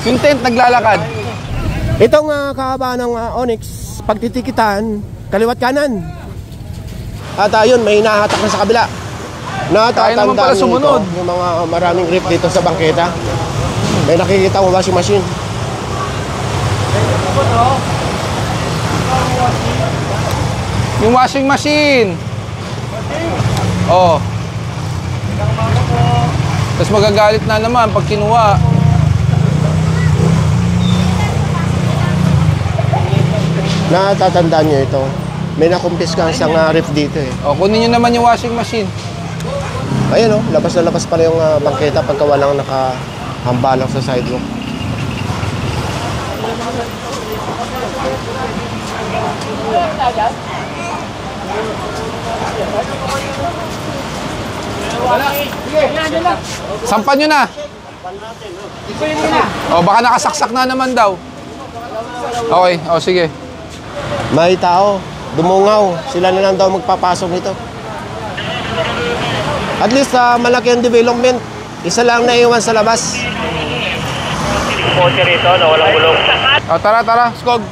Yung tent naglalakad. Itong kahabaan ng Onyx, pagtitikitan, kaliwat kanan. At ayun, may nahatak na sa kabila. Kaya naman pala sumunod. Yung mga maraming grip dito sa bangketa. May nakikita mo washing machine. Yung washing machine. Oh. Tapos magagalit na naman pag kinuha. Natatandaan nyo ito. May nakumpis kang isang rip dito eh. O, kunin nyo naman yung washing machine. Ayun oh, labas na labas pala yung bangketa pagka walang nakahambalang sa sidewalk. Sampan nyo na. O, baka nakasaksak na naman daw. Okay, o sige. May tao, dumungaw. Sila na lang daw magpapasok nito. At least malaki ang development. Isa lang na iwan sa labas. Kotse rito na walang gulong. O, tara, Skog.